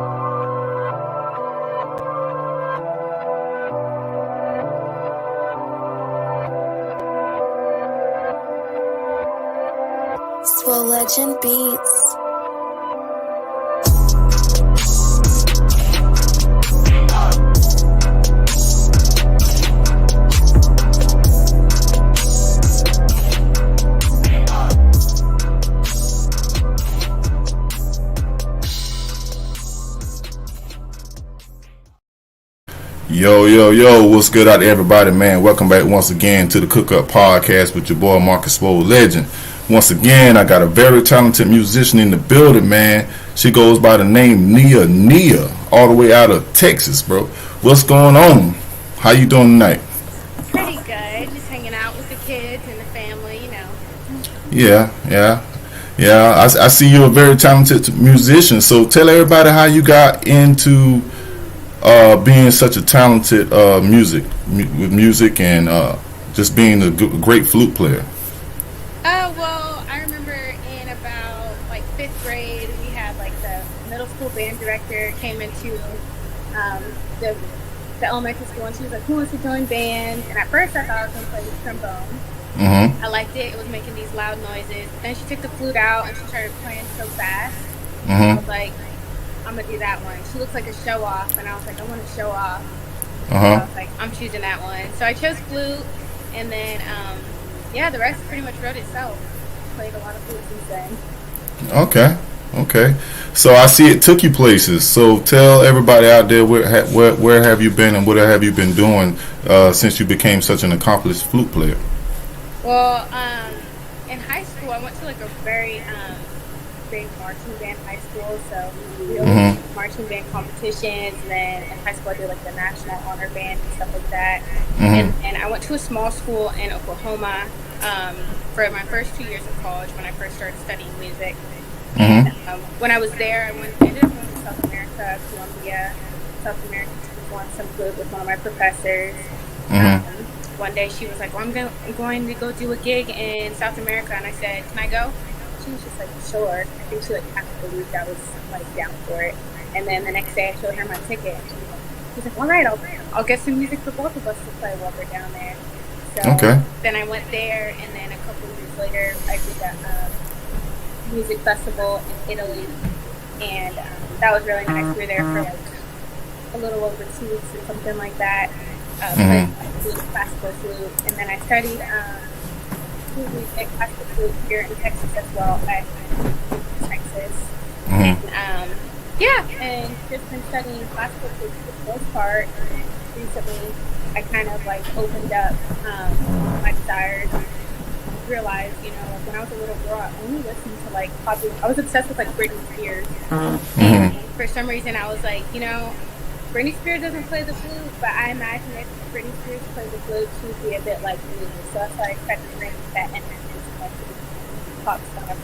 Swell Legend Beats. Yo, what's good out there, everybody, man? Welcome back once again to the Cook Up Podcast with your boy, Marcus Swole Legend. Once again, I got a very talented musician in the building, man. She goes by the name Nia, all the way out of Texas, bro. What's going on? How you doing tonight? Pretty good. Just hanging out with the kids and the family, you know. Yeah. I see you're a very talented musician. So tell everybody how you got into being such a talented with music and just being a great flute player. Well, I remember in about like 5th grade, we had like the middle school band director came into the elementary school, and she was like, "Who wants to join band?" And at first, I thought I was going to play the trombone. Mm-hmm. I liked it; it was making these loud noises. But then she took the flute out and she started playing so fast. Mm-hmm. I was like, I'm gonna do that one. She looks like a show off, and I was like, I want to show off. So I was like, I'm choosing that one. So I chose flute, and then the rest pretty much wrote itself. Played a lot of flute since then. Okay. So I see it took you places. So tell everybody out there where have you been and what have you been doing since you became such an accomplished flute player? Well, in high school, I went to like a very big marching band high school, so we always did marching band competitions, and then in high school I did like the national honor band and stuff like that. And I went to a small school in Oklahoma for my first 2 years of college when I first started studying music. And when I was there, I ended up going to South America, Colombia, South America, to perform some flute with one of my professors. One day she was like, "Well, I'm going to go do a gig in South America," and I said, "Can I go?" She was just like, "Sure." I think she like half believed I was like down for it. And then the next day I showed her my ticket, and she's like, "All right, I'll get some music for both of us to play while we're down there." So then I went there, and then a couple of years later I did a music festival in Italy, and that was really nice. We were there for like a little over 2 weeks or something like that. Played flute, classical flute, and then I studied music, classical flute here in Texas as well, at Texas. And just been studying classical flute for the most part. And recently, I kind of like opened up my desires. Realized, like when I was a little girl, I only listened to like popular. I was obsessed with like Britney Spears. And for some reason, I was like, Britney Spears doesn't play the flute, but I imagine if Britney Spears played the flute, she'd be a bit like me. So that's why I tried to bring that energy into like the pop star.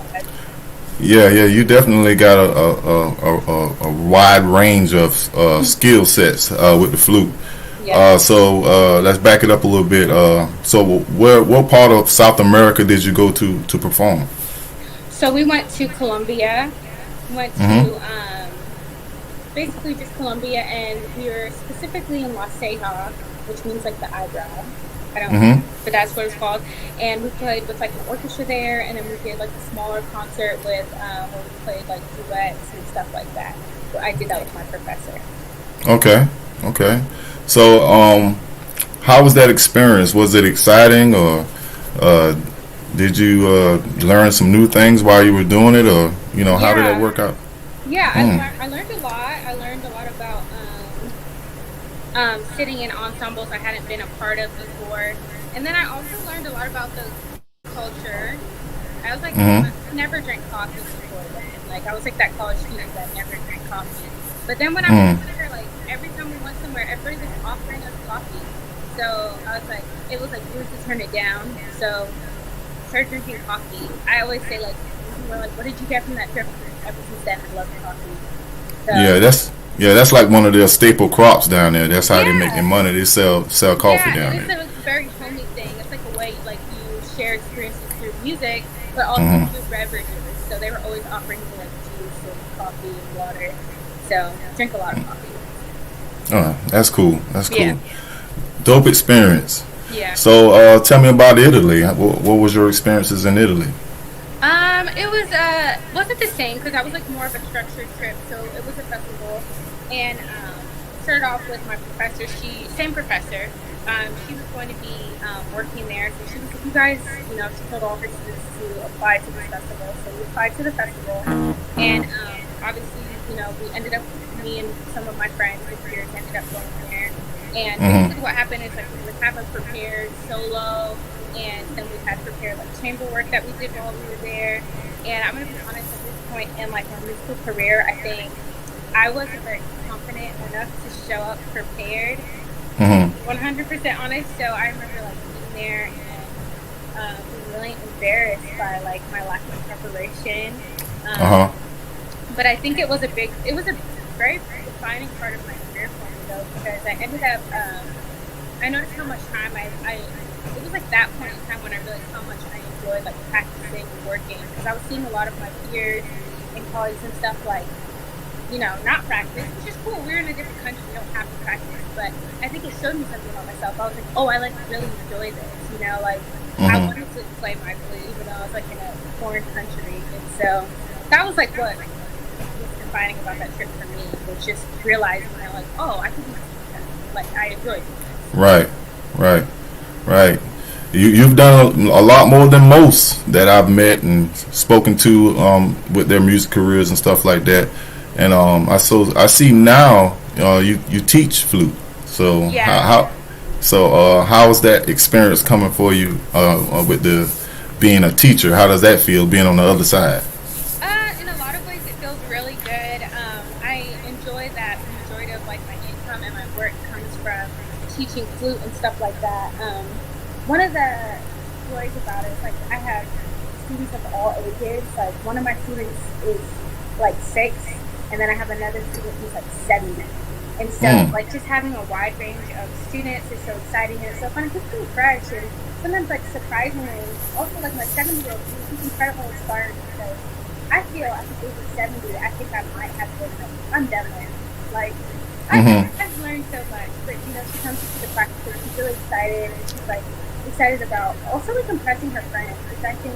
Yeah, you definitely got a wide range of skill sets with the flute. Yeah. So let's back it up a little bit. So what part of South America did you go to perform? So we went to Colombia. Went to basically just Colombia, and we were specifically in La Ceja, which means like the eyebrow. I don't know, but that's what it's called. And we played with like an orchestra there, and then we did like a smaller concert with where we played like duets and stuff like that. So I did that with my professor. Okay. So how was that experience? Was it exciting, or did you learn some new things while you were doing it, or how did that work out? Yeah, I learned a lot. I learned a lot about sitting in ensembles I hadn't been a part of before. And then I also learned a lot about the culture. I was like, I never drank coffee before then. Like, I was like that college student that never drank coffee. But then when I was there, like, every time we went somewhere, everybody was offering us coffee. So I was like, it was like rude to turn it down. So I started drinking coffee. I always say, like, people were like, what did you get from that trip? Ever since then, I love coffee. So, that's like one of their staple crops down there. That's how they make their money. They sell coffee down there. It's a very homey thing. It's like a way like you share experiences through music, but also through beverages. So they were always offering me like juice and coffee and water. So drink a lot of coffee. Oh, that's cool. That's cool. Yeah. Dope experience. Yeah. So, tell me about Italy. What was your experiences in Italy? It was wasn't the same because I was like more of a structured trip. So it was a festival, and started off with my professor. Same professor. She was going to be working there, so she was like, you guys, she told all her students to apply to this festival. So we applied to the festival, and obviously, we ended up, me and some of my friends and peers ended up going there. And basically what happened is like we would have a prepared solo, and then we had prepared like chamber work that we did while we were there. And I'm gonna be honest, at this point in like my musical career, I think I wasn't very confident enough to show up prepared. 100% honest. So I remember like being there and being really embarrassed by like my lack of preparation. But I think it was a very defining part of my career for me though, because I ended up, I noticed how much time it was like that point in time when I realized how much I enjoyed like practicing and working, because I was seeing a lot of my peers and colleagues and stuff like, not practice, which is cool. We're in a different country, we don't have to practice, but I think it showed me something about myself. I was like, oh, I like really enjoy this, I wanted to play my flute even though I was like in a foreign country, and so that was like what was defining about that trip for me, was just realizing that like, oh, I can do this, like I enjoyed it. Right. You've done a lot more than most that I've met and spoken to with their music careers and stuff like that. And I see now you teach flute. So yeah. how is that experience coming for you with being a teacher? How does that feel being on the other side? In a lot of ways, it feels really good. I enjoy that the majority of like my income and my work comes from teaching flute and stuff like that. One of the stories about it is like I have students of all ages. Like one of my students is like 6, and then I have another student who's like 7. And so like just having a wide range of students is so exciting and it's so fun. It's just really fresh, and sometimes like surprisingly, also like my 7-year-old, he's incredibly inspiring because I feel at the age of 70, I think I might have been like, I'm done with it. Like I've learned so much, but she comes to the practice, she's really excited, and she's like excited about also like impressing her friends, which I think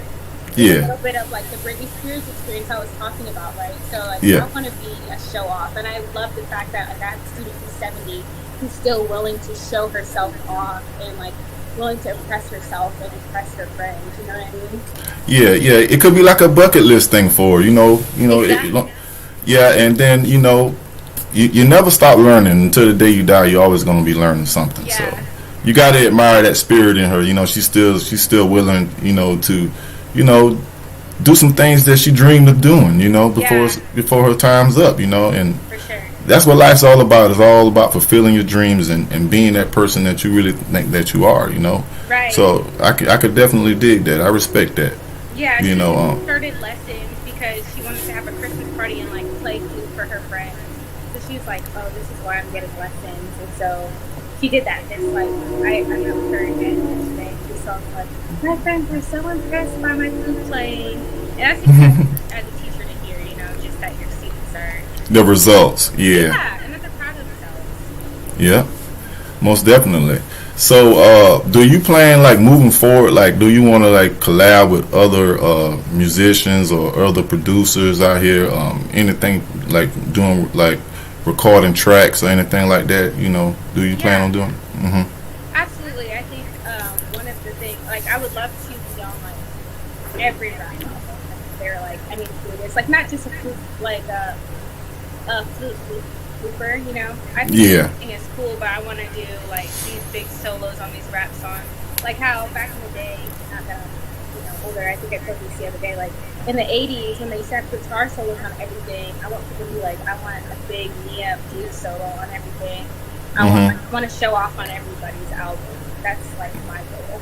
is a little bit of like the Britney Spears experience I was talking about, right? So like I want to be a show off, and I love the fact that like I have a student who's 70 who's still willing to show herself off and like willing to impress herself and impress her friends. You know what I mean? Yeah. It could be like a bucket list thing for Exactly. And then you never stop learning until the day you die. You're always going to be learning something. Yeah. So you got to admire that spirit in her. She's still willing, to, do some things that she dreamed of doing, before her time's up, and For sure. that's what life's all about. It's all about fulfilling your dreams and being that person that you really think that you are, Right. So I could definitely dig that. I respect that. Yeah, she started lessons because she wanted to have a Christmas party and like play flute for her friends. So she was like, oh, this is why I'm getting lessons. And so she did that. And like, I remember her again yesterday. She saw me like, my friends were so impressed by my flute playing. And that's just as a teacher to hear, just that your students are. The results, Yeah, and that they're proud of themselves. Yeah, most definitely. So, do you plan like moving forward? Like, do you want to like collab with other musicians or other producers out here? Anything like doing like recording tracks or anything like that? Do you plan on doing? Absolutely. I think one of the things, like, I would love to be on like every rap album. They're like, I mean, flutist, like not just a flute, like a flute looper, I think everything is cool, but I want to do like these big solos on these rap songs, like how back in the day, not that I'm older, I think I told you this the other day, like in the 80s when they used to have guitar solos on everything. I want people to be like, I want a big Nia flute solo on everything. I want to show off on everybody's album. That's like my goal.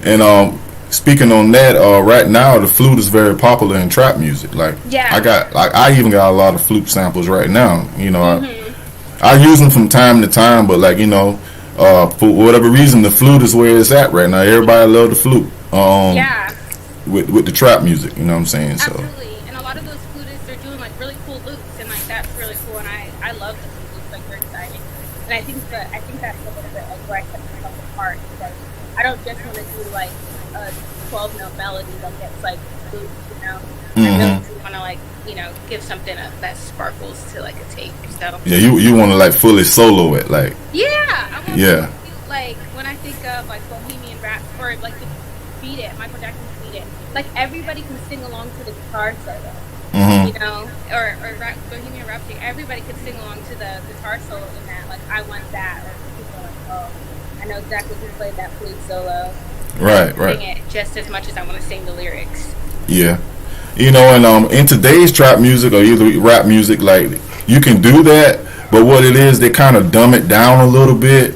And speaking on that, right now the flute is very popular in trap music. Like, I even got a lot of flute samples right now. I use them from time to time, but like for whatever reason, the flute is where it's at right now. Everybody love the flute. With the trap music, you know what I'm saying? Absolutely. And a lot of those flutists are doing like really cool loops. and like that's really cool. And I love the flute. It's like very exciting. And I think that's a little bit like where I set myself apart because I don't just want to do like a 12-note melody that gets like flute, you know. I really do want to like give something that sparkles to like a tape. So yeah, you want to like fully solo it, like I want yeah. to, like when I think of like Bohemian Rap or like the Beat It, Michael Jackson's Beat It, like everybody can sing along to the guitar solo, you know, or Bohemian Rhapsody, everybody could sing along to the guitar solo in that. Like I want that, or people are like, oh, I know exactly who played that flute solo. Right. Sing it just as much as I want to sing the lyrics. Yeah. You know, and in today's trap music or either rap music, like you can do that, but what it is, they kind of dumb it down a little bit.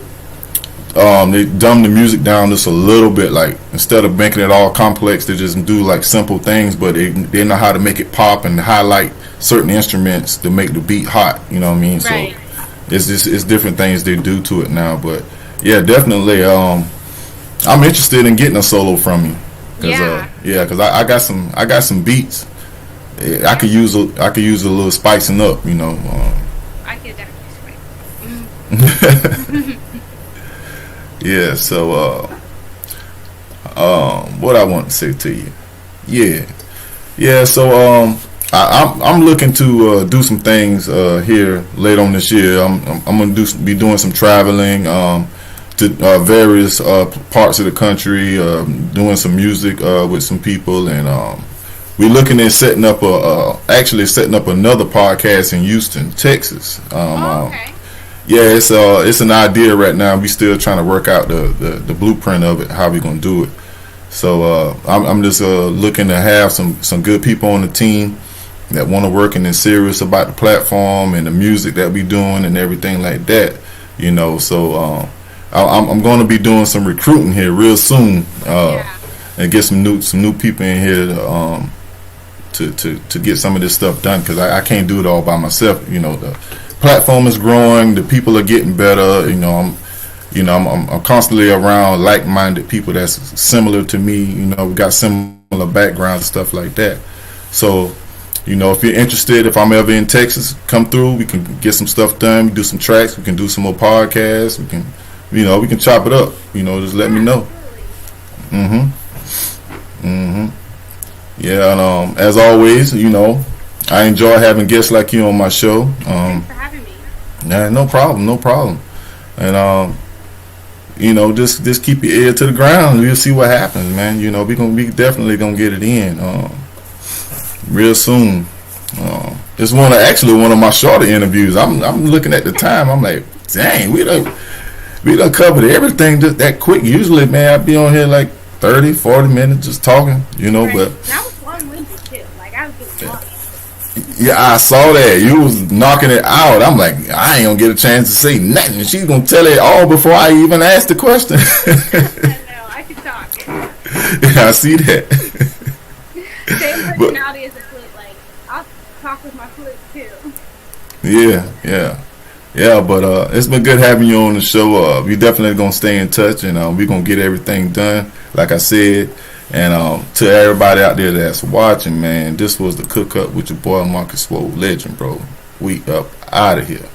They dumb the music down just a little bit. Like instead of making it all complex, they just do like simple things, but they know how to make it pop and highlight certain instruments to make the beat hot. You know what I mean? Right. So it's different things they do to it now. But yeah, definitely. I'm interested in getting a solo from you. Cause I got some beats. I could use a little spicing up, you know. I could definitely spice. Yeah. So, what I want to say to you, yeah. So, I'm looking to do some things here later on this year. I'm gonna be doing some traveling. To various parts of the country, doing some music with some people, and we're looking at setting up another podcast in Houston, Texas. Okay. Yeah, it's an idea right now. We still trying to work out the blueprint of it, how we gonna do it. So I'm just looking to have some good people on the team that want to work and is serious about the platform and the music that we doing and everything like that. You know, so. I'm going to be doing some recruiting here real soon, and get some new people in here to get some of this stuff done because I can't do it all by myself. You know, the platform is growing, the people are getting better. I'm constantly around like-minded people that's similar to me. You know, we got similar backgrounds, stuff like that. So, you know, if you're interested, if I'm ever in Texas, come through. We can get some stuff done. We do some tracks. We can do some more podcasts. We can chop it up. You know, just let me know. Yeah, and as always, you know, I enjoy having guests like you on my show. Thanks for having me. Nah, no problem. And you know, just keep your ear to the ground. We'll see what happens, man. You know, we definitely gonna get it in real soon. It's one of my shorter interviews. I'm looking at the time. I'm like, dang, we done covered everything just that quick. Usually, man, I'd be on here like 30, 40 minutes just talking, you know, but that was long-winded too. Like I was getting long. Yeah, I saw that. You was knocking it out. I'm like, I ain't gonna get a chance to say nothing. She's gonna tell it all before I even ask the question. No, I can talk. Yeah, I see that. Same personality as a flute. Like, I'll talk with my flute too. Yeah, but it's been good having you on the show. We definitely gonna stay in touch, and we gonna get everything done, like I said. And to everybody out there that's watching, man, this was the Cook Up with your boy Marcus Swole Legend, bro. We up out of here.